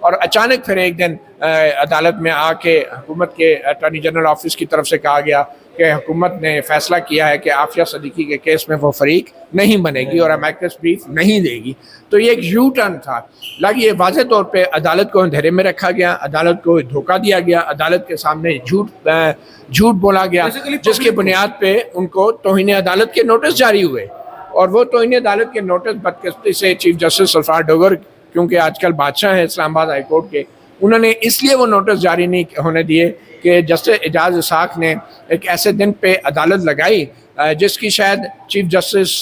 اور اچانک پھر ایک دن عدالت میں آ کے حکومت کے اٹارنی جنرل آفس کی طرف سے کہا گیا کہ حکومت نے فیصلہ کیا ہے کہ عافیہ صدیقی کے کیس میں وہ فریق نہیں بنے گی اور امیکس بریف نہیں دے گی. تو یہ ایک یو ٹرن تھا. لگ یہ واضح طور پہ عدالت کو اندھیرے میں رکھا گیا, عدالت کو دھوکہ دیا گیا, عدالت کے سامنے جھوٹ بولا گیا, جس کی بنیاد پہ ان کو توہین عدالت کے نوٹس جاری ہوئے. اور وہ توہین عدالت کے نوٹس بدقسمتی سے چیف جسٹس سلفار ڈوگر, کیونکہ آج کل بادشاہ ہیں اسلام آباد ہائی کورٹ کے, انہوں نے اس لیے وہ نوٹس جاری نہیں ہونے دیے کہ جسٹس اعجاز اسحاق نے ایک ایسے دن پہ عدالت لگائی جس کی شاید چیف جسٹس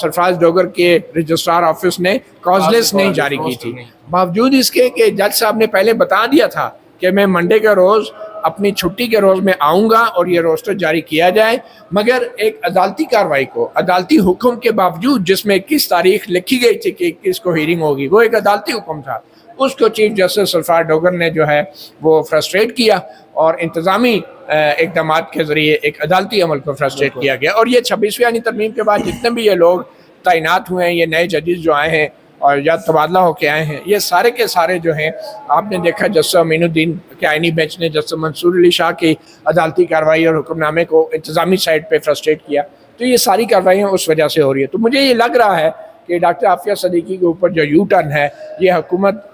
سرفراز ڈوگر کے رجسٹرار آفس نے کازلیس نہیں جاری کی تھی, باوجود اس کے کہ جج صاحب نے پہلے بتا دیا تھا کہ میں منڈے کا روز اپنی چھٹی کے روز میں آؤں گا اور یہ روسٹر جاری کیا جائے. مگر ایک عدالتی کارروائی کو, عدالتی حکم کے باوجود جس میں 21 تاریخ لکھی گئی تھی کہ 21 کو ہیرنگ ہوگی, وہ ایک عدالتی حکم تھا, اس کو چیف جسٹس سلفار ڈوگر نے جو ہے وہ فرسٹریٹ کیا اور انتظامی اقدامات کے ذریعے ایک عدالتی عمل کو فرسٹریٹ کیا گیا. اور یہ 26ویں آئینی ترمیم کے بعد جتنے بھی یہ لوگ تعینات ہوئے ہیں, یہ نئے ججز جو آئے ہیں اور یا تبادلہ ہو کے آئے ہیں, یہ سارے کے سارے جو ہیں آپ نے دیکھا جسٹس امین الدین کے آئینی بینچ نے جسٹس منصور علی شاہ کی عدالتی کارروائی اور حکم نامے کو انتظامی سائٹ پہ فرسٹریٹ کیا. تو یہ ساری کارروائیاں اس وجہ سے ہو رہی ہے. تو مجھے یہ لگ رہا ہے کہ ڈاکٹر عافیہ صدیقی کے اوپر جو یو ٹرن ہے, یہ حکومت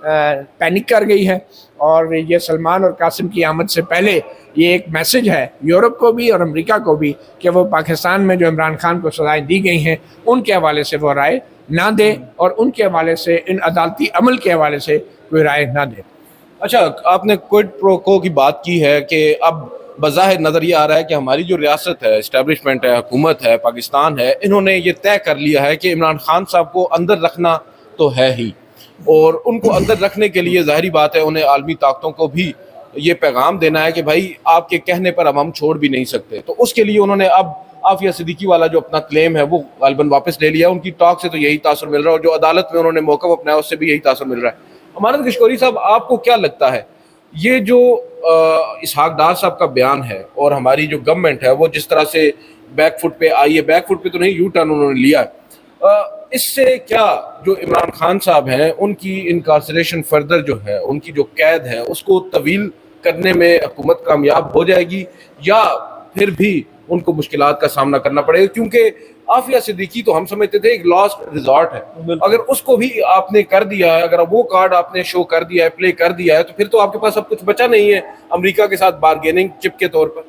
پینک کر گئی ہے, اور یہ سلمان اور قاسم کی آمد سے پہلے یہ ایک میسج ہے یورپ کو بھی اور امریکہ کو بھی کہ وہ پاکستان میں جو عمران خان کو سزائیں دی گئی ہیں ان کے حوالے سے وہ رائے نہ دے, اور ان کے حوالے سے, ان عدالتی عمل کے حوالے سے کوئی رائے نہ دے. اچھا, آپ نے کوئڈ پرو کو کی بات کی ہے کہ اب بظاہر نظر یہ آ رہا ہے کہ ہماری جو ریاست ہے, اسٹیبلشمنٹ ہے, حکومت ہے, پاکستان ہے, انہوں نے یہ طے کر لیا ہے کہ عمران خان صاحب کو اندر رکھنا تو ہے ہی, اور ان کو اندر رکھنے کے لیے ظاہری بات ہے انہیں عالمی طاقتوں کو بھی یہ پیغام دینا ہے کہ بھائی آپ کے کہنے پر اب ہم چھوڑ بھی نہیں سکتے. تو اس کے لیے انہوں نے اب عافیہ صدیقی والا جو اپنا کلیم ہے وہ غالباً واپس لے لیا. ان کی ٹاک سے تو یہی تاثر مل رہا ہے, اور جو عدالت میں انہوں نے موقف اپنایا اس سے بھی یہی تاثر مل رہا ہے. امانت کشکوری صاحب, آپ کو کیا لگتا ہے یہ جو اسحاق ڈار صاحب کا بیان ہے اور ہماری جو گورنمنٹ ہے وہ جس طرح سے بیک فٹ پہ آئی ہے, بیک فٹ پہ تو نہیں, یو ٹرن انہوں نے لیا ہے, اس سے کیا جو عمران خان صاحب ہیں ان کی انکارسریشن فردر جو ہے, ان کی جو قید ہے اس کو طویل کرنے میں حکومت کامیاب ہو جائے گی, یا پھر بھی ان کو مشکلات کا سامنا کرنا پڑے گا؟ کیونکہ عافیہ صدیقی تو ہم سمجھتے تھے ایک لاسٹ ریزارٹ ہے, اگر اس کو بھی آپ نے کر دیا ہے, اگر وہ کارڈ آپ نے شو کر دیا ہے, پلے کر دیا ہے, تو پھر تو آپ کے پاس اب کچھ بچا نہیں ہے امریکہ کے ساتھ بارگیننگ چپ کے طور پر.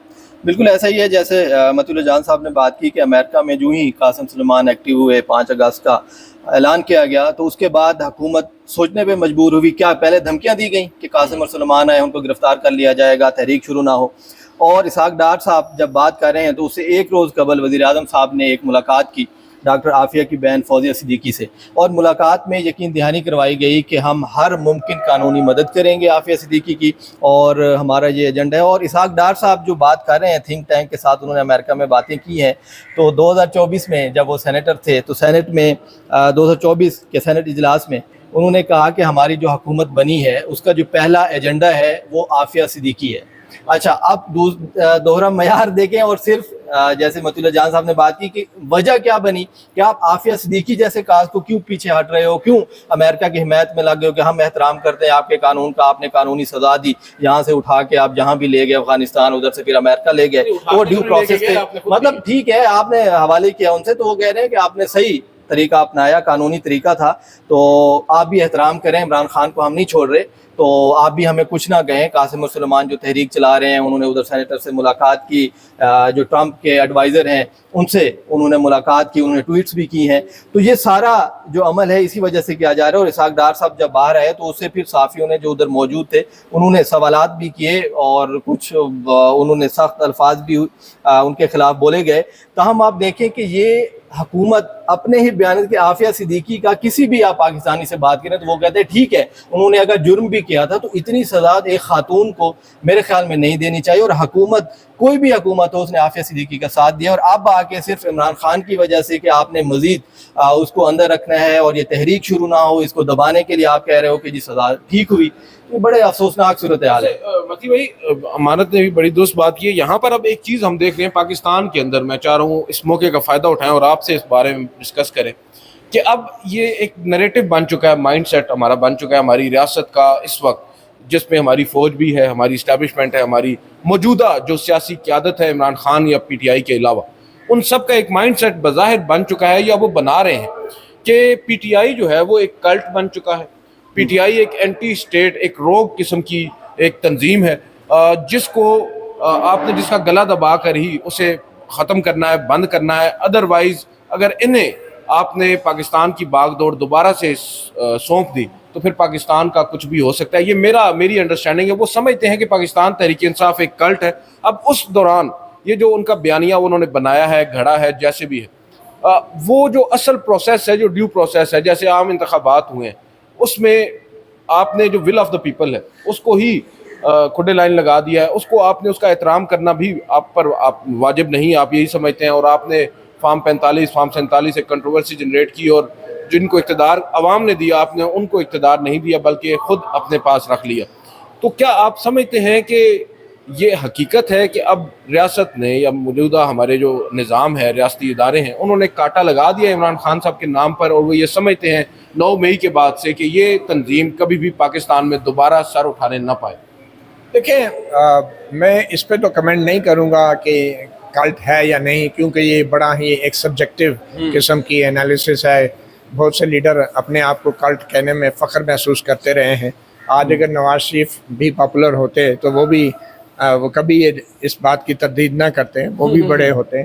بالکل ایسا ہی ہے جیسے مطیع اللہ جان صاحب نے بات کی کہ امریکہ میں جو ہی قاسم سلیمان ایکٹیو ہوئے 5 اگست کا اعلان کیا گیا, تو اس کے بعد حکومت سوچنے پہ مجبور ہوئی. کیا پہلے دھمکیاں دی گئیں کہ قاسم اور سلیمان آئے ان کو گرفتار کر لیا جائے گا, تحریک شروع نہ ہو, اور اسحاق ڈار صاحب جب بات کر رہے ہیں تو اس سے ایک روز قبل وزیر اعظم صاحب نے ایک ملاقات کی ڈاکٹر عافیہ کی بہن فوزیہ صدیقی سے, اور ملاقات میں یقین دہانی کروائی گئی کہ ہم ہر ممکن قانونی مدد کریں گے عافیہ صدیقی کی, اور ہمارا یہ ایجنڈا ہے. اور اسحاق ڈار صاحب جو بات کر رہے ہیں تھنک ٹینک کے ساتھ انہوں نے امریکہ میں باتیں کی ہیں, تو 2024 میں جب وہ سینیٹر تھے تو سینٹ میں 2024 کے سینٹ اجلاس میں انہوں نے کہا کہ ہماری جو حکومت بنی ہے اس کا جو پہلا ایجنڈا ہے وہ عافیہ صدیقی ہے. اچھا, اب دوہرا معیار دیکھیں, اور صرف جیسے مطیع اللہ جان صاحب نے بات کی کہ وجہ کیا بنی کہ آپ عافیہ صدیقی جیسے کاز کو کیوں پیچھے ہٹ رہے ہو, کیوں امریکہ کی حمایت میں لگ گئے ہو کہ ہم احترام کرتے ہیں آپ کے قانون کا, آپ نے قانونی سزا دی, یہاں سے اٹھا کے آپ جہاں بھی لے گئے افغانستان, ادھر سے پھر امریکہ لے گئے, وہ ڈیو پروسیس تھے, مطلب ٹھیک ہے آپ نے حوالے کیا ان سے, تو وہ کہہ رہے ہیں کہ آپ نے صحیح طریقہ اپنایا, قانونی طریقہ تھا, تو آپ بھی احترام کریں, عمران خان کو ہم نہیں چھوڑ رہے, تو آپ بھی ہمیں کچھ نہ کہیں. قاسم اور سلیمان جو تحریک چلا رہے ہیں انہوں نے ادھر سینیٹر سے ملاقات کی, جو ٹرمپ کے ایڈوائزر ہیں ان سے انہوں نے ملاقات کی, انہوں نے ٹویٹس بھی کی ہیں. تو یہ سارا جو عمل ہے اسی وجہ سے کیا جا رہا ہے. اور اسحاق ڈار صاحب جب باہر آئے تو اس سے پھر صحافیوں نے جو ادھر موجود تھے انہوں نے سوالات بھی کیے, اور کچھ انہوں نے سخت الفاظ بھی ان کے خلاف بولے گئے. تاہم آپ دیکھیں کہ یہ حکومت اپنے ہی بیان کہ عافیہ صدیقی کا کسی بھی آپ پاکستانی سے بات کریں تو وہ کہتے ہیں ٹھیک ہے انہوں نے اگر جرم بھی کیا تھا تو اتنی سزا ایک خاتون کو میرے خیال میں نہیں دینی چاہیے. اور حکومت, کوئی بھی حکومت ہو, اس نے عافیہ صدیقی کا ساتھ دیا, اور اب آ کے صرف عمران خان کی وجہ سے کہ آپ نے مزید اس کو اندر رکھنا ہے اور یہ تحریک شروع نہ ہو, اس کو دبانے کے لیے آپ کہہ رہے ہو کہ جی سزا ٹھیک ہوئی, یہ بڑے افسوسناک صورتحال ہے. متی بھائی, امانت نے بھی بڑی درست بات کی ہے. یہاں پر اب ایک چیز ہم دیکھ رہے ہیں پاکستان کے اندر, میں چاہ رہا ہوں اس موقع کا فائدہ اٹھائیں اور آپ سے اس بارے میں ڈسکس کریں کہ اب یہ ایک نریٹو بن چکا ہے، مائنڈ سیٹ ہمارا بن چکا ہے ہماری ریاست کا اس وقت، جس میں ہماری فوج بھی ہے، ہماری اسٹیبلشمنٹ ہے، ہماری موجودہ جو سیاسی قیادت ہے عمران خان یا پی ٹی آئی کے علاوہ، ان سب کا ایک مائنڈ سیٹ بظاہر بن چکا ہے یا وہ بنا رہے ہیں کہ پی ٹی آئی جو ہے وہ ایک کلٹ بن چکا ہے. پی ٹی آئی ایک اینٹی اسٹیٹ، ایک روگ قسم کی ایک تنظیم ہے جس کو آپ نے جس کا گلا دبا کر ہی اسے ختم کرنا ہے، بند کرنا ہے. ادروائز اگر انہیں آپ نے پاکستان کی باغ دوڑ دوبارہ سے سونپ دی تو پھر پاکستان کا کچھ بھی ہو سکتا ہے. یہ میری انڈرسٹینڈنگ ہے. وہ سمجھتے ہیں کہ پاکستان تحریک انصاف ایک کلٹ ہے. اب اس دوران یہ جو ان کا بیانیہ انہوں نے بنایا ہے، گھڑا ہے، جیسے بھی ہے، وہ جو اصل پروسیس ہے، جو ڈیو پروسیس ہے، جیسے عام انتخابات ہوئے ہیں، اس میں آپ نے جو ول آف دا پیپل ہے اس کو ہی کھڈے لائن لگا دیا ہے. اس کو آپ نے اس کا احترام کرنا بھی آپ پر واجب نہیں، آپ یہی سمجھتے ہیں. اور آپ نے فارم 45 فارم 47 ایک کنٹروورسی جنریٹ کی، اور جن کو اقتدار عوام نے دیا آپ نے ان کو اقتدار نہیں دیا بلکہ خود اپنے پاس رکھ لیا. تو کیا آپ سمجھتے ہیں کہ یہ حقیقت ہے کہ اب ریاست نے یا موجودہ ہمارے جو نظام ہے، ریاستی ادارے ہیں، انہوں نے کاٹا لگا دیا عمران خان صاحب کے نام پر، اور وہ یہ سمجھتے ہیں 9 مئی کے بعد سے کہ یہ تنظیم کبھی بھی پاکستان میں دوبارہ سر اٹھانے نہ پائے؟ دیکھیں، میں اس پہ تو کمنٹ نہیں کروں گا کہ کلٹ ہے یا نہیں، کیونکہ یہ بڑا ہی ایک سبجیکٹو قسم کی انالیسس ہے. بہت سے لیڈر اپنے آپ کو کلٹ کہنے میں فخر محسوس کرتے رہے ہیں. آج اگر نواز شریف بھی پاپولر ہوتے تو وہ کبھی اس بات کی تردید نہ کرتے. وہ بھی بڑے ہوتے.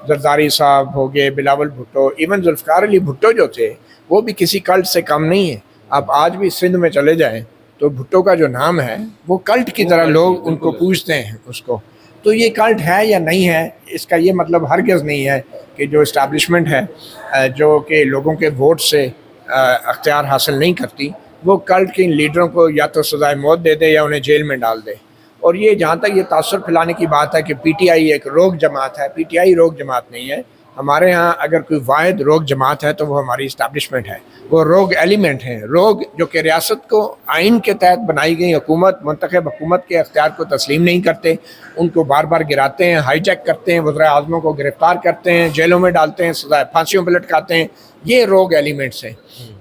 زرداری صاحب ہو گئے، بلاول بھٹو، ایون ذوالفقار علی بھٹو جو تھے وہ بھی کسی کلٹ سے کم نہیں ہیں. آپ آج بھی سندھ میں چلے جائیں تو بھٹو کا جو نام ہے وہ کلٹ کی طرح لوگ ان کو پوچھتے ہیں اس کو. تو یہ کلٹ ہے یا نہیں ہے، اس کا یہ مطلب ہرگز نہیں ہے کہ جو اسٹیبلشمنٹ ہے جو کہ لوگوں کے ووٹ سے اختیار حاصل نہیں کرتی، وہ کلٹ کے لیڈروں کو یا تو سزائے موت دے دے یا انہیں جیل میں ڈال دے. اور یہ جہاں تک یہ تاثر پھیلانے کی بات ہے کہ پی ٹی آئی ایک روگ جماعت ہے، پی ٹی آئی روگ جماعت نہیں ہے. ہمارے ہاں اگر کوئی واحد روگ جماعت ہے تو وہ ہماری اسٹیبلشمنٹ ہے. وہ روگ ایلیمنٹ ہیں، روگ جو کہ ریاست کو آئین کے تحت بنائی گئی حکومت، منتخب حکومت کے اختیار کو تسلیم نہیں کرتے، ان کو بار بار گراتے ہیں، ہائی جیک کرتے ہیں، وزراء اعظموں کو گرفتار کرتے ہیں، جیلوں میں ڈالتے ہیں، سزائے پھانسیوں پہ لٹکاتے ہیں. یہ روگ ایلیمنٹس ہیں.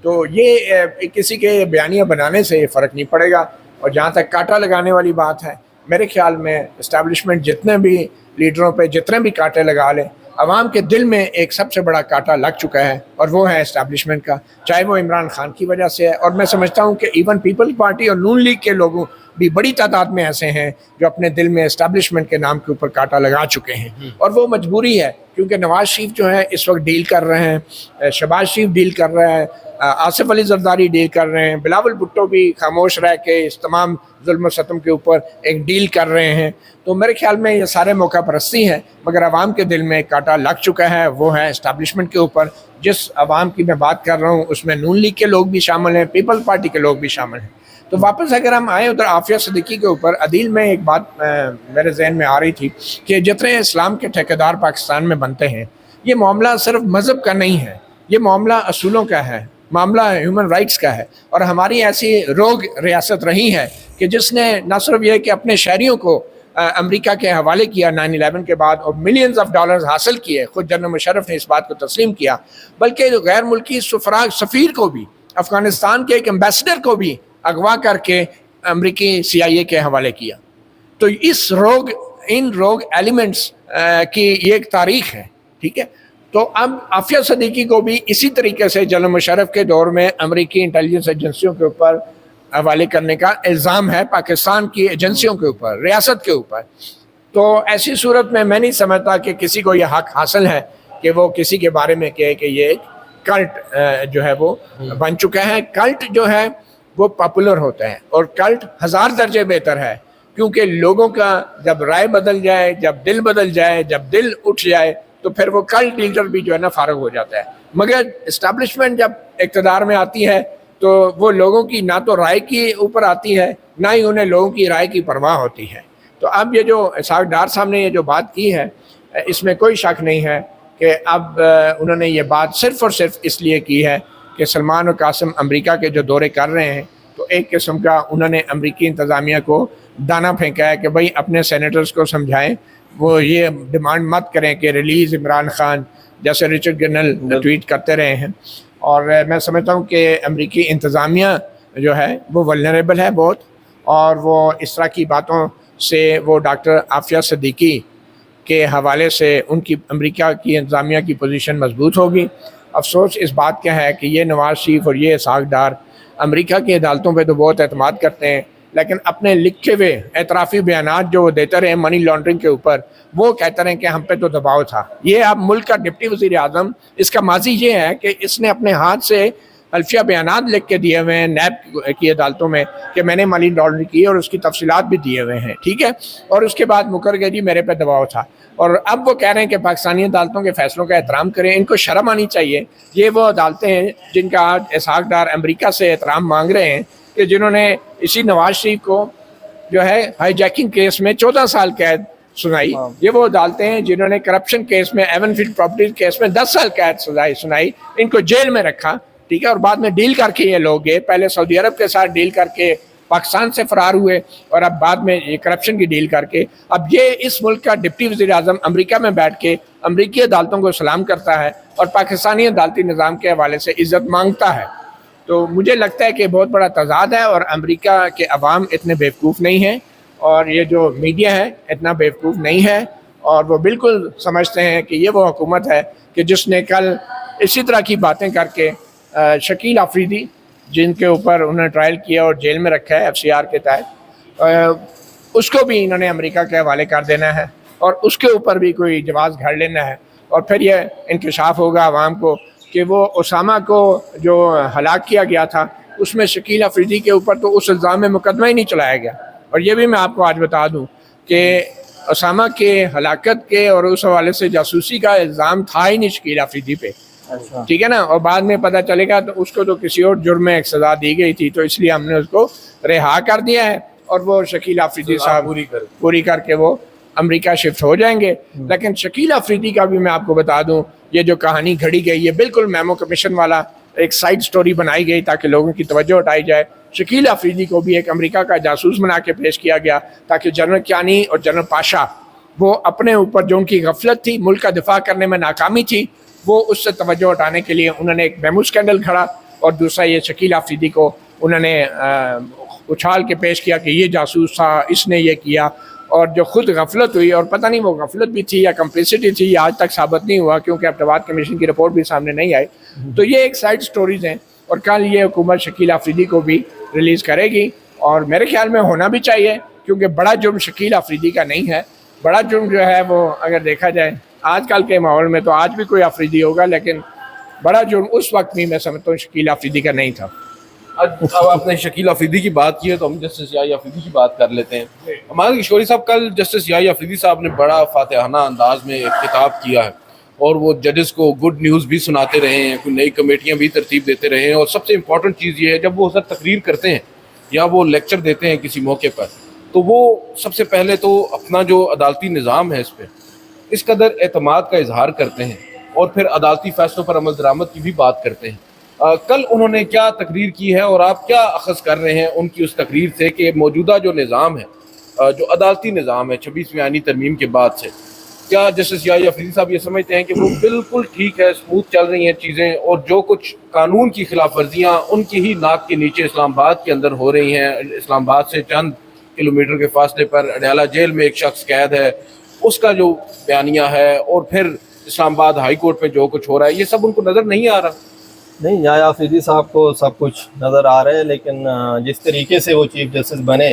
تو یہ کسی کے بیانیہ بنانے سے فرق نہیں پڑے گا. اور جہاں تک کاٹا لگانے والی بات ہے، میرے خیال میں اسٹیبلشمنٹ جتنے بھی لیڈروں پہ جتنے بھی کاٹے لگا لیں، عوام کے دل میں ایک سب سے بڑا کاٹا لگ چکا ہے اور وہ ہے اسٹیبلشمنٹ کا، چاہے وہ عمران خان کی وجہ سے ہے. اور میں سمجھتا ہوں کہ ایون پیپل پارٹی اور نون لیگ کے لوگوں بھی بڑی تعداد میں ایسے ہیں جو اپنے دل میں اسٹیبلشمنٹ کے نام کے اوپر کاٹا لگا چکے ہیں. اور وہ مجبوری ہے، کیونکہ نواز شریف جو ہے اس وقت ڈیل کر رہے ہیں، شہباز شریف ڈیل کر رہا ہے، آصف علی زرداری ڈیل کر رہے ہیں، بلاول بھٹو بھی خاموش رہ کے اس تمام ظلم و ستم کے اوپر ایک ڈیل کر رہے ہیں. تو میرے خیال میں یہ سارے موقع پرستی ہیں، مگر عوام کے دل میں ایک کاٹا لگ چکا ہے، وہ ہے اسٹیبلشمنٹ کے اوپر. جس عوام کی میں بات کر رہا ہوں اس میں نون لیگ کے لوگ بھی شامل ہیں، پیپل پارٹی کے لوگ بھی شامل ہیں. تو واپس اگر ہم آئیں ادھر عافیہ صدیقی کے اوپر، عدیل میں ایک بات میرے ذہن میں آ رہی تھی کہ جتنے اسلام کے ٹھیکیدار پاکستان میں بنتے ہیں، یہ معاملہ صرف مذہب کا نہیں ہے، یہ معاملہ اصولوں کا ہے، معاملہ ہیومن رائٹس کا ہے. اور ہماری ایسی روگ ریاست رہی ہے کہ جس نے نہ صرف یہ کہ اپنے شہریوں کو امریکہ کے حوالے کیا 9/11 کے بعد اور ملینز آف ڈالرز حاصل کیے، خود جنرل مشرف نے اس بات کو تسلیم کیا، بلکہ غیر ملکی سفیر کو بھی، افغانستان کے ایک ایمبیسڈر کو بھی اغوا کر کے امریکی CIA کے حوالے کیا. تو ان روگ ایلیمنٹس کی یہ ایک تاریخ ہے. ٹھیک ہے، تو اب عافیہ صدیقی کو بھی اسی طریقے سے جنرل مشرف کے دور میں امریکی انٹیلیجنس ایجنسیوں کے اوپر حوالے کرنے کا الزام ہے، پاکستان کی ایجنسیوں کے اوپر، ریاست کے اوپر. تو ایسی صورت میں نہیں سمجھتا کہ کسی کو یہ حق حاصل ہے کہ وہ کسی کے بارے میں کہے کہ یہ ایک کلٹ جو ہے وہ بن چکا ہے. کلٹ جو ہے وہ پاپولر ہوتا ہے، اور کلٹ 1000 درجے بہتر ہے، کیونکہ لوگوں کا جب رائے بدل جائے، جب دل بدل جائے، جب دل اٹھ جائے تو پھر وہ کلٹ لیڈر بھی جو ہے نا فارغ ہو جاتا ہے. مگر اسٹیبلشمنٹ جب اقتدار میں آتی ہے تو وہ لوگوں کی نہ تو رائے کی اوپر آتی ہے، نہ ہی انہیں لوگوں کی رائے کی پرواہ ہوتی ہے. تو اب یہ جو اسحاق ڈار صاحب نے یہ جو بات کی ہے، اس میں کوئی شک نہیں ہے کہ اب انہوں نے یہ بات صرف اور صرف اس لیے کی ہے کہ سلمان اور قاسم امریکہ کے جو دورے کر رہے ہیں، تو ایک قسم کا انہوں نے امریکی انتظامیہ کو دانا پھینکا ہے کہ بھائی اپنے سینیٹرز کو سمجھائیں، وہ یہ ڈیمانڈ مت کریں کہ ریلیز عمران خان، جیسے رچرڈ گرنل ٹویٹ کرتے رہے ہیں. اور میں سمجھتا ہوں کہ امریکی انتظامیہ جو ہے وہ ولنریبل ہے بہت، اور وہ اس طرح کی باتوں سے وہ ڈاکٹر عافیہ صدیقی کے حوالے سے ان کی امریکہ کی انتظامیہ کی پوزیشن مضبوط ہوگی۔ افسوس اس بات کا ہے کہ یہ نواز شریف اور یہ اسحاق ڈار امریکہ کی عدالتوں پہ تو بہت اعتماد کرتے ہیں، لیکن اپنے لکھے ہوئے اعترافی بیانات جو وہ دیتے رہے منی لانڈرنگ کے اوپر، وہ کہتے رہے کہ ہم پہ تو دباؤ تھا۔ یہ اب ملک کا ڈپٹی وزیر اعظم، اس کا ماضی یہ ہے کہ اس نے اپنے ہاتھ سے حلفیہ بیانات لکھ کے دیے ہوئے ہیں نیب کی عدالتوں میں کہ میں نے منی لانڈرنگ کی، اور اس کی تفصیلات بھی دیے ہوئے ہیں، ٹھیک ہے، اور اس کے بعد مکر گئے جی میرے پہ دباؤ تھا۔ اور اب وہ کہہ رہے ہیں کہ پاکستانی عدالتوں کے فیصلوں کا احترام کریں، ان کو شرم آنی چاہیے۔ یہ وہ عدالتیں ہیں جن کا آج اسحاق ڈار امریکہ سے احترام مانگ رہے ہیں، کہ جنہوں نے اسی نواز شریف کو جو ہے ہائی جیکنگ کیس میں 14 سال قید سنائی، یہ وہ عدالتیں ہیں جنہوں نے کرپشن کیس میں، ایون فیلڈ پراپرٹیز کیس میں 10 سال قید سنائی، ان کو جیل میں رکھا، ٹھیک ہے، اور بعد میں ڈیل کر کے یہ لوگ گئے، پہلے سعودی عرب کے ساتھ ڈیل کر کے پاکستان سے فرار ہوئے، اور اب بعد میں یہ کرپشن کی ڈیل کر کے اب یہ اس ملک کا ڈپٹی وزیر اعظم امریکہ میں بیٹھ کے امریکی عدالتوں کو سلام کرتا ہے اور پاکستانی عدالتی نظام کے حوالے سے عزت مانگتا ہے۔ تو مجھے لگتا ہے کہ بہت بڑا تضاد ہے، اور امریکہ کے عوام اتنے بیوقوف نہیں ہیں، اور یہ جو میڈیا ہے اتنا بیوقوف نہیں ہے، اور وہ بالکل سمجھتے ہیں کہ یہ وہ حکومت ہے کہ جس نے کل اسی طرح کی باتیں کر کے شکیل آفریدی، جن کے اوپر انہوں نے ٹرائل کیا اور جیل میں رکھا ہے FCR کے تحت، اس کو بھی انہوں نے امریکہ کے حوالے کر دینا ہے، اور اس کے اوپر بھی کوئی جواز گھڑ لینا ہے، اور پھر یہ انکشاف ہوگا عوام کو کہ وہ اسامہ کو جو ہلاک کیا گیا تھا اس میں شکیل آفریدی کے اوپر تو اس الزام میں مقدمہ ہی نہیں چلایا گیا۔ اور یہ بھی میں آپ کو آج بتا دوں کہ اسامہ کے ہلاکت کے اور اس حوالے سے جاسوسی کا الزام تھا ہی نہیں شکیل آفریدی پہ، ٹھیک ہے نا، اور بعد میں پتہ چلے گا تو اس کو تو کسی اور جرم میں ایک سزا دی گئی تھی، تو اس لیے ہم نے اس کو رہا کر دیا ہے، اور وہ شکیل آفریدی صاحب پوری کر کے وہ امریکہ شفٹ ہو جائیں گے۔ لیکن شکیل آفریدی کا بھی میں آپ کو بتا دوں، یہ جو کہانی گھڑی گئی ہے بالکل میمو کمیشن والا ایک سائیڈ سٹوری بنائی گئی تاکہ لوگوں کی توجہ ہٹائی جائے۔ شکیل آفریدی کو بھی ایک امریکہ کا جاسوس بنا کے پیش کیا گیا تاکہ جنرل کیانی اور جنرل پاشا وہ اپنے اوپر جو ان کی غفلت تھی، ملک کا دفاع کرنے میں ناکامی تھی، وہ اس سے توجہ ہٹانے کے لیے انہوں نے ایک میمو اسکینڈل کھڑا، اور دوسرا یہ شکیل آفریدی کو انہوں نے اچھال کے پیش کیا کہ یہ جاسوس تھا، اس نے یہ کیا، اور جو خود غفلت ہوئی، اور پتہ نہیں وہ غفلت بھی تھی یا کمپلیسٹی تھی، یہ آج تک ثابت نہیں ہوا کیونکہ ابتباد کمیشن کی رپورٹ بھی سامنے نہیں آئی۔ تو یہ ایک سائیڈ سٹوریز ہیں، اور کل یہ حکومت شکیل آفریدی کو بھی ریلیز کرے گی، اور میرے خیال میں ہونا بھی چاہیے، کیونکہ بڑا جرم شکیل آفریدی کا نہیں ہے۔ بڑا جرم جو ہے وہ اگر دیکھا جائے آج کل کے ماحول میں تو آج بھی کوئی آفریدی ہوگا، لیکن بڑا جرم اس وقت بھی میں سمجھتا ہوں شکیل آفریدی کا نہیں تھا۔ اب آپ نے شکیل آفریدی کی بات کی ہے تو ہم جسٹس یحییٰ آفریدی کی بات کر لیتے ہیں۔ ہمارے کشوری صاحب، کل جسٹس یحییٰ آفریدی صاحب نے بڑا فاتحانہ انداز میں ایک خطاب کیا ہے، اور وہ ججز کو گڈ نیوز بھی سناتے رہے ہیں، کوئی نئی کمیٹیاں بھی ترتیب دیتے رہے ہیں، اور سب سے امپورٹنٹ چیز یہ ہے جب وہ سر تقریر کرتے ہیں یا وہ لیکچر دیتے ہیں کسی موقع پر، تو وہ سب سے پہلے تو اپنا جو عدالتی نظام ہے اس پہ اس قدر اعتماد کا اظہار کرتے ہیں، اور پھر عدالتی فیصلوں پر عمل درآمد کی بھی بات کرتے ہیں۔ کل انہوں نے کیا تقریر کی ہے، اور آپ کیا اخذ کر رہے ہیں ان کی اس تقریر سے کہ موجودہ جو نظام ہے، جو عدالتی نظام ہے 26ویں آئینی ترمیم کے بعد سے، کیا جسٹس یحییٰ آفریدی صاحب یہ سمجھتے ہیں کہ وہ بالکل ٹھیک ہے، اسموتھ چل رہی ہیں چیزیں، اور جو کچھ قانون کی خلاف ورزیاں ان کی ہی ناک کے نیچے اسلام آباد کے اندر ہو رہی ہیں، اسلام آباد سے چند کلومیٹر کے فاصلے پر اڈیالہ جیل میں ایک شخص قید ہے، اس کا جو بیانیہ ہے، اور پھر اسلام آباد ہائی کورٹ میں جو کچھ ہو رہا ہے، یہ سب ان کو نظر نہیں آ رہا؟ نہیں، یحییٰ آفریدی صاحب کو سب کچھ نظر آ رہا ہے، لیکن جس طریقے سے وہ چیف جسٹس بنے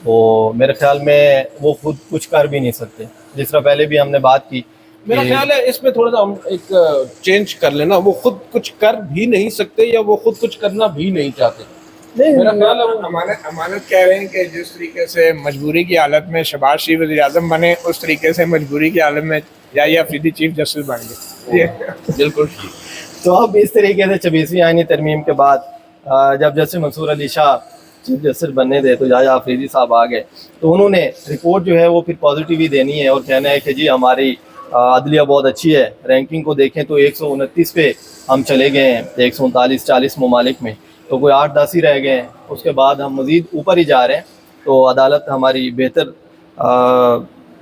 وہ میرے خیال میں وہ خود کچھ کر بھی نہیں سکتے، جس طرح پہلے بھی ہم نے بات کی۔ میرا خیال ہے اس میں تھوڑا سا ہم ایک چینج کر لینا، وہ خود کچھ کر بھی نہیں سکتے یا وہ خود کچھ کرنا بھی نہیں چاہتے۔ میرا خیال ہے وہ امانت کہہ رہے ہیں کہ جس طریقے سے مجبوری کی حالت میں شہباز شریف وزیر اعظم بنے، اس طریقے سے مجبوری کی حالت میں یحییٰ آفریدی چیف جسٹس بن گئے۔ بالکل ٹھیک۔ تو اب اس طریقے سے 26ویں آئینی ترمیم کے بعد جب جسٹس منصور علی شاہ چیف جسٹس بننے تھے تو یحییٰ آفریدی صاحب آ گئے، تو انہوں نے رپورٹ جو ہے وہ پھر پازیٹیو ہی دینی ہے، اور کہنا ہے کہ جی ہماری عدلیہ بہت اچھی ہے، رینکنگ کو دیکھیں تو 129 پہ ہم چلے گئے ہیں 139-40 ممالک میں، تو کوئی 8-10 ہی رہ گئے ہیں، اس کے بعد ہم مزید اوپر ہی جا رہے ہیں، تو عدالت ہماری بہتر،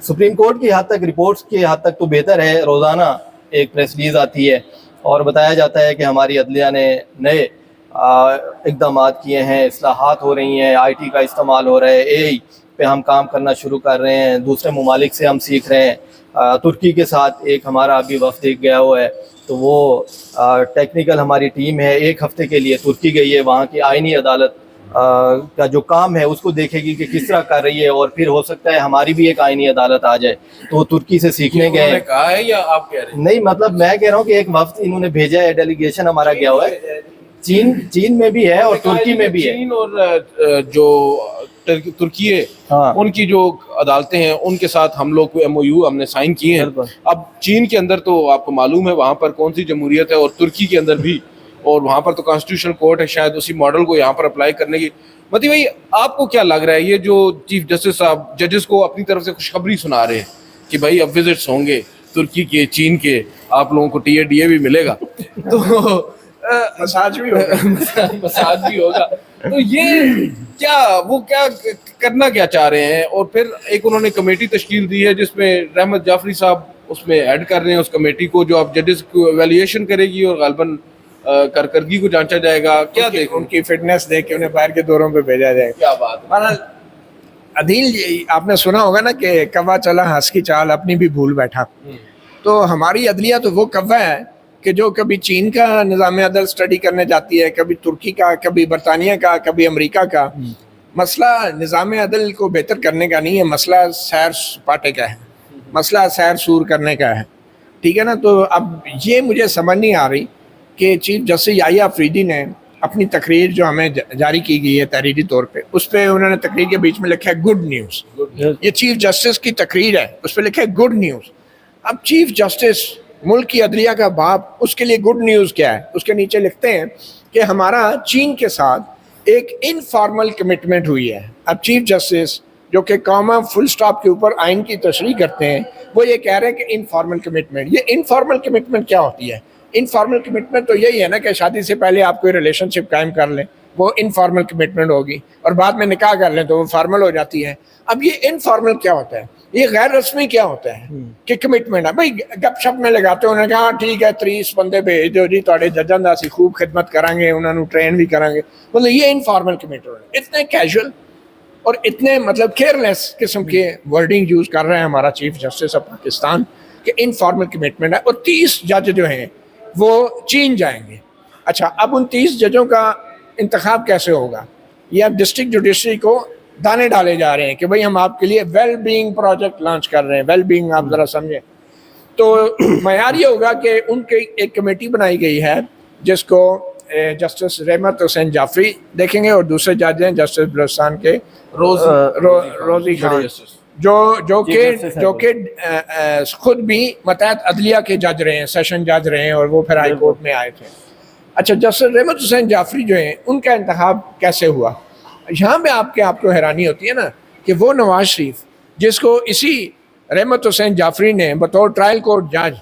سپریم کورٹ کی حد تک، رپورٹس کی حد تک تو بہتر ہے، روزانہ ایک پریس ریلیز آتی ہے اور بتایا جاتا ہے کہ ہماری عدلیہ نے نئے اقدامات کیے ہیں، اصلاحات ہو رہی ہیں، آئی ٹی کا استعمال ہو رہا ہے، اے آئی پہ ہم کام کرنا شروع کر رہے ہیں، دوسرے ممالک سے ہم سیکھ رہے ہیں. ترکی کے ساتھ ایک ہمارا ابھی وفد گیا ہوا ہے، تو وہ ٹیکنیکل ہماری ٹیم ہے، ایک ہفتے کے لیے ترکی گئی ہے، وہاں کی آئینی عدالت کا جو کام ہے اس کو دیکھے گی کہ کس طرح کر رہی ہے، اور پھر ہو سکتا ہے ہماری بھی ایک آئینی عدالت آ جائے. تو وہ ترکی سے سیکھنے گئے انہوں ہیں. نے کہا ہے یا آپ کہہ رہے ہیں؟ نہیں مطلب میں کہہ رہا ہوں کہ ایک وفد انہوں نے بھیجا ہے، ڈیلیگیشن ہمارا گیا ہوا ہے. چین میں بھی ہے اور ترکی میں بھی ہے. چین اور جو ترکی ہے ہاں ان کی جو عدالتیں ہیں ان کے ساتھ ہم لوگ کو MOU ہم نے سائن کیے ہیں. بالکل. اب چین کے اندر تو آپ کو معلوم ہے وہاں پر کون سی جمہوریت ہے، اور ترکی کے اندر بھی، اور وہاں پر تو کانسٹیٹیوشنل کورٹ ہے، شاید اسی ماڈل کو یہاں پر اپلائی کرنے کی. متی بھائی آپ کو کیا لگ رہا ہے، یہ جو چیف جسٹس صاحب ججز کو اپنی طرف سے خوشخبری سنا رہے ہیں کہ بھائی اب وزٹس ہوں گے ترکی کے، چین کے، آپ لوگوں کو TADA بھی ملے گا، تو مساج بھی ہوگا مساج بھی ہوگا، تو یہ کیا وہ کیا کرنا کیا چاہ رہے ہیں؟ اور پھر ایک انہوں نے کمیٹی تشکیل دی ہے جس میں رحمت جعفری صاحب اس میں ایڈ کر رہے ہیں، اس کمیٹی کو جو اب ججز کو ایویلیویشن کرے گی اور غالباً کارکردگی کو جانچا جائے گا. کیا دیکھ ان کی فٹنس دیکھ کے انہیں باہر کے دوروں پہ بھیجا جائے گا. کیا بات ہے. بہرحال عدیل آپ نے سنا ہوگا نا کہ کوا چلا ہنس کی چال اپنی بھی بھول بیٹھا. تو ہماری عدلیہ تو وہ کوا ہے کہ جو کبھی چین کا نظام عدل اسٹڈی کرنے جاتی ہے، کبھی ترکی کا، کبھی برطانیہ کا، کبھی امریکہ کا. مسئلہ نظام عدل کو بہتر کرنے کا نہیں ہے، مسئلہ سیر سپاٹے کا ہے، مسئلہ سیر سور کرنے کا ہے. ٹھیک ہے نا. تو اب یہ مجھے سمجھ نہیں آ رہی کہ چیف جسٹس یحییٰ افریدی نے اپنی تقریر جو ہمیں جاری کی گئی ہے تحریری طور پہ، اس پہ انہوں نے تقریر کے بیچ میں لکھا ہے گڈ نیوز. یہ چیف جسٹس کی تقریر ہے، اس پہ لکھا ہے گڈ نیوز. اب چیف جسٹس ملک کی عدلیہ کا باپ، اس کے لیے گڈ نیوز کیا ہے؟ اس کے نیچے لکھتے ہیں کہ ہمارا چین کے ساتھ ایک انفارمل کمٹمنٹ ہوئی ہے. اب چیف جسٹس جو کہ کاما فل سٹاپ کے اوپر آئین کی تشریح کرتے ہیں، وہ یہ کہہ رہے ہیں کہ انفارمل کمٹمنٹ. یہ انفارمل کمٹمنٹ کیا ہوتی ہے؟ انفارمل کمٹمنٹ تو یہی ہے نا کہ شادی سے پہلے آپ کوئی ریلیشن شپ قائم کر لیں، وہ انفارمل کمٹمنٹ ہوگی، اور بعد میں نکاح کر لیں تو وہ فارمل ہو جاتی ہے. اب یہ انفارمل کیا ہوتا ہے؟ یہ غیر رسمی کیا ہوتا ہے کہ کمٹمنٹ ہے؟ بھائی گپ شپ میں لگاتے ہیں، انہوں نے کہا ٹھیک ہے 30 بندے بھیج دو جی تھوڑے ججاں دا سی خوب خدمت کریں گے، انہوں نے ٹرین بھی کریں گے. مطلب یہ انفارمل کمٹمنٹ ہے. اتنے کیجول اور اتنے مطلب کیئر لیس قسم کے ورڈنگ یوز کر رہے ہیں ہمارا چیف جسٹس آف پاکستان کہ انفارمل کمٹمنٹ ہے. اور 30 جج جو ہیں وہ چین جائیں گے. اچھا اب ان 30 ججوں کا انتخاب کیسے ہوگا؟ یہ اب ڈسٹرکٹ جوڈیشری کو دانے ڈالے جا رہے ہیں کہ بھائی ہم آپ کے لیے ویل بینگ پروجیکٹ لانچ کر رہے ہیں. ویل بینگ آپ ذرا سمجھیں تو معیار یہ ہوگا کہ ان کی ایک کمیٹی بنائی گئی ہے جس کو جسٹس رحمت حسین جعفری دیکھیں گے، اور دوسرے جج ہیں جسٹس بلوچستان کے روزی خان، جو کہ خود بھی ماتحت عدلیہ کے جج رہے ہیں، سیشن جج رہے ہیں، اور وہ پھر ہائی کورٹ میں آئے تھے. اچھا جسٹس رحمت حسین جعفری جو ہیں ان کا انتخاب کیسے ہوا؟ یہاں پہ آپ کو حیرانی ہوتی ہے نا کہ وہ نواز شریف جس کو اسی رحمت حسین جعفری نے بطور ٹرائل کورٹ جج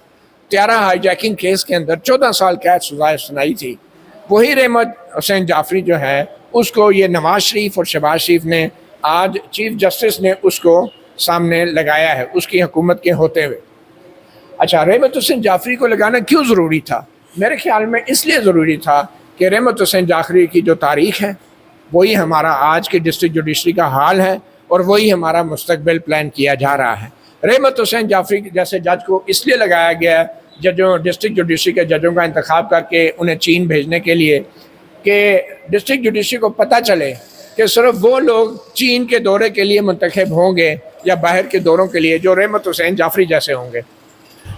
طیارہ ہائی جیکنگ کیس کے اندر 14 سال قید سزا سنائی تھی، وہی رحمت حسین جعفری جو ہے اس کو یہ نواز شریف اور شہباز شریف نے آج چیف جسٹس نے اس کو سامنے لگایا ہے اس کی حکومت کے ہوتے ہوئے. اچھا رحمت حسین جعفری کو لگانا کیوں ضروری تھا؟ میرے خیال میں اس لیے ضروری تھا کہ رحمت حسین جعفری کی جو تاریخ ہے وہی ہمارا آج کے ڈسٹرکٹ جوڈیشری کا حال ہے، اور وہی ہمارا مستقبل پلان کیا جا رہا ہے. رحمت حسین جعفری جیسے جج کو اس لیے لگایا گیا ججوں ڈسٹرکٹ جوڈیشری کے ججوں کا انتخاب کر کے انہیں چین بھیجنے کے لیے کہ ڈسٹرکٹ جوڈیشری کو پتہ چلے کہ صرف وہ لوگ چین کے دورے کے لیے منتخب ہوں گے یا باہر کے دوروں کے لیے جو رحمت حسین جعفری جیسے ہوں گے.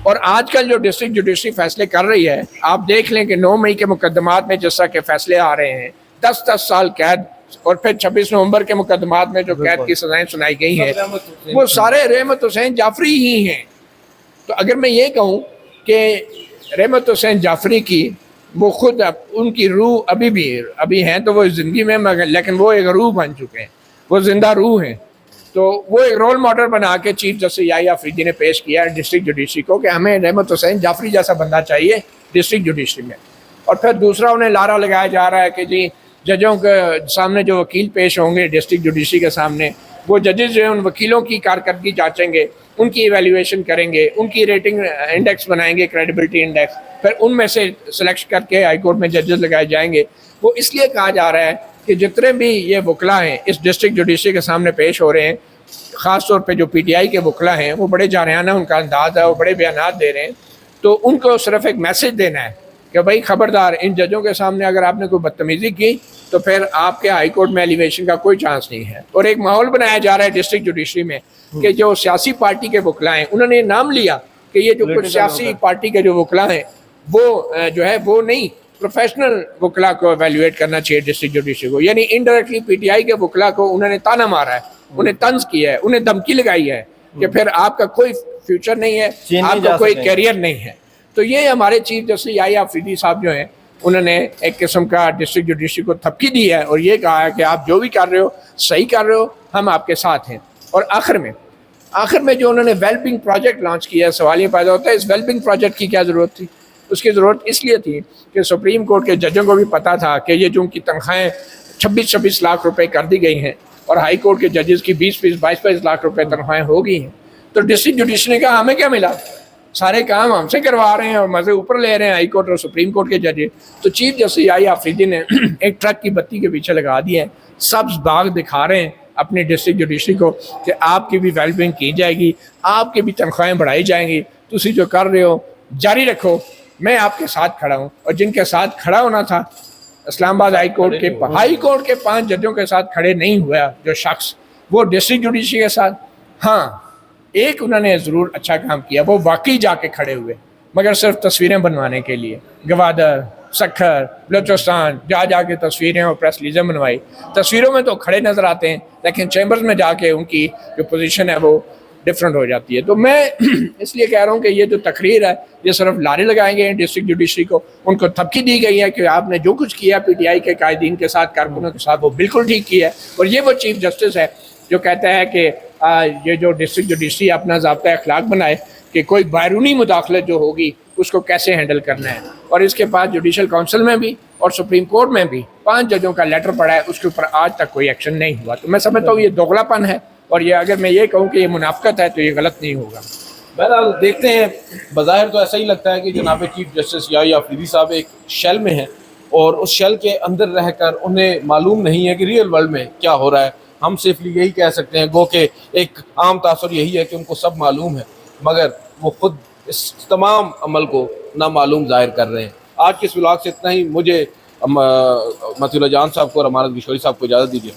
اور آج کل جو ڈسٹرکٹ جوڈیشری فیصلے کر رہی ہے، آپ دیکھ لیں کہ 9 مئی کے مقدمات میں جس طرح کے فیصلے آ رہے ہیں 10 سال قید، اور پھر 26 نومبر کے مقدمات میں جو قید کی سزائیں سنائی گئی ہیں وہ سارے رحمت حسین جعفری ہی ہیں. تو اگر میں یہ کہوں کہ رحمت حسین جعفری کی وہ خود ان کی روح ابھی ہیں تو وہ زندگی میں، لیکن وہ ایک روح بن چکے ہیں، وہ زندہ روح ہیں. تو وہ ایک رول ماڈل بنا کے چیف جسٹس یحییٰ افریدی نے پیش کیا ہے ڈسٹرکٹ جوڈیشری کو کہ ہمیں رحمت حسین جعفری جیسا بندہ چاہیے ڈسٹرکٹ جوڈیشری میں. اور پھر دوسرا انہیں لارا لگایا جا رہا ہے کہ جی ججوں کے سامنے جو وکیل پیش ہوں گے ڈسٹرکٹ جوڈیشری کے سامنے وہ ججز جو ہیں ان وکیلوں کی کارکردگی جانچیں گے، ان کی ایویلیویشن کریں گے، ان کی ریٹنگ انڈیکس بنائیں گے، کریڈیبلٹی انڈیکس، پھر ان میں سے سلیکٹ کر کے ہائی کورٹ میں ججز لگائے جائیں گے۔ وہ اس لیے کہا جا رہا ہے کہ جتنے بھی یہ وکلا ہیں اس ڈسٹرکٹ جوڈیشری کے سامنے پیش ہو رہے ہیں، خاص طور پہ جو پی ٹی آئی کے وکلا ہیں، وہ بڑے جارحانہ ان کا انداز ہے، وہ بڑے بیانات دے رہے ہیں، تو ان کو صرف ایک میسج دینا ہے کہ بھائی خبردار، ان ججوں کے سامنے اگر آپ نے کوئی بدتمیزی کی تو پھر آپ کے ہائی کورٹ میں ایلیویشن کا کوئی چانس نہیں ہے۔ اور ایک ماحول بنایا جا رہا ہے ڈسٹرکٹ جوڈیشری میں کہ جو سیاسی پارٹی کے وکلا ہیں، انہوں نے یہ نام لیا کہ یہ جو کچھ سیاسی پارٹی کے جو وکلا ہیں وہ جو ہے وہ نہیں، پروفیشنل وکلا کو ایویلویٹ کرنا چاہیے ڈسٹرکٹ جوڈیشری کو۔ یعنی انڈائریکٹلی پی ٹی آئی کے وکلا کو انہوں نے تانا مارا ہے، انہیں طنز کیا ہے، انہیں دھمکی لگائی ہے کہ پھر آپ کا کوئی فیوچر نہیں ہے، آپ کا کوئی کیریئر نہیں ہے۔ تو یہ ہمارے چیف جسٹس یحییٰ آفریدی صاحب جو ہیں، انہوں نے ایک قسم کا ڈسٹرکٹ جوڈیشری کو تھپکی دی ہے اور یہ کہا ہے کہ آپ جو بھی کر رہے ہو صحیح کر رہے ہو، ہم آپ کے ساتھ ہیں۔ اور آخر میں جو انہوں نے ویلبنگ پروجیکٹ لانچ کیا ہے، سوال یہ پیدا ہوتا ہے اس ویلبنگ پروجیکٹ کی کیا ضرورت تھی؟ اس کی ضرورت اس لیے تھی کہ سپریم کورٹ کے ججوں کو بھی پتہ تھا کہ یہ جو ان کی تنخواہیں 26 لاکھ روپے کر دی گئی ہیں اور ہائی کورٹ کے ججز کی 22 لاکھ روپے تنخواہیں ہو گئی ہیں، تو ڈسٹرکٹ جوڈیشری نے کہا ہمیں کیا ملا، سارے کام ہم سے کروا رہے ہیں اور مزے اوپر لے رہے ہیں ہائی کورٹ اور سپریم کورٹ کے ججز۔ تو چیف جسٹس یحییٰ آفریدی نے ایک ٹرک کی بتی کے پیچھے لگا دیا ہے، سبز باغ دکھا رہے ہیں اپنے ڈسٹرکٹ جوڈیشری کو کہ آپ کی بھی ویلبنگ کی جائے گی، آپ کی بھی تنخواہیں بڑھائی جائیں گی، تسی جو کر رہے ہو جاری رکھو، میں آپ کے ساتھ کھڑا ہوں۔ اور جن کے ساتھ کھڑا ہونا تھا، اسلام آباد ہائی کورٹ کے 5 ججوں کے ساتھ کھڑے نہیں ہوا جو شخص، وہ ڈسٹرکٹ جوڈیشری کے ساتھ، ہاں ایک انہوں نے ضرور اچھا کام کیا، وہ واقعی جا کے کھڑے ہوئے، مگر صرف تصویریں بنوانے کے لیے، گوادر، سکھر، بلوچستان جا کے تصویریں اور پریس ریلیزیں بنوائی۔ تصویروں میں تو کھڑے نظر آتے ہیں لیکن چیمبرز میں جا کے ان کی جو پوزیشن ہے وہ ڈفرینٹ ہو جاتی ہے۔ تو میں اس لیے کہہ رہا ہوں کہ یہ جو تقریر ہے یہ صرف لارے لگائیں گے ڈسٹرکٹ جوڈیشری کو، ان کو تھپکی دی گئی ہے کہ آپ نے جو کچھ کیا پی ٹی آئی کے قائدین کے ساتھ، کارکنوں کے ساتھ، وہ بالکل ٹھیک کیا ہے۔ اور یہ وہ چیف جسٹس ہے جو کہتا ہے کہ یہ جو ڈسٹرکٹ جوڈیشری اپنا ضابطۂ اخلاق بنائے کہ کوئی بیرونی مداخلت جو ہوگی اس کو کیسے ہینڈل کرنا ہے۔ اور اس کے بعد جوڈیشل کونسل میں بھی اور سپریم کورٹ میں بھی 5 ججوں کا لیٹر پڑا ہے، اس کے اوپر آج تک کوئی ایکشن نہیں ہوا۔ تو میں سمجھتا ہوں یہ دوغلا پن ہے، اور یہ اگر میں یہ کہوں کہ یہ منافقت ہے تو یہ غلط نہیں ہوگا۔ بہرحال دیکھتے ہیں، بظاہر تو ایسا ہی لگتا ہے کہ جناب چیف جسٹس یحییٰ آفریدی صاحب ایک شیل میں ہیں اور اس شیل کے اندر رہ کر انہیں معلوم نہیں ہے کہ ریئل ورلڈ میں کیا ہو رہا ہے۔ ہم صرف یہی کہہ سکتے ہیں، گو کہ ایک عام تاثر یہی ہے کہ ان کو سب معلوم ہے، مگر وہ خود اس تمام عمل کو نامعلوم ظاہر کر رہے ہیں۔ آج کے اس ولاگ سے اتنا ہی، مجھے مطیع اللہ جان صاحب کو اور امانت گشوری صاحب کو اجازت دیجیے۔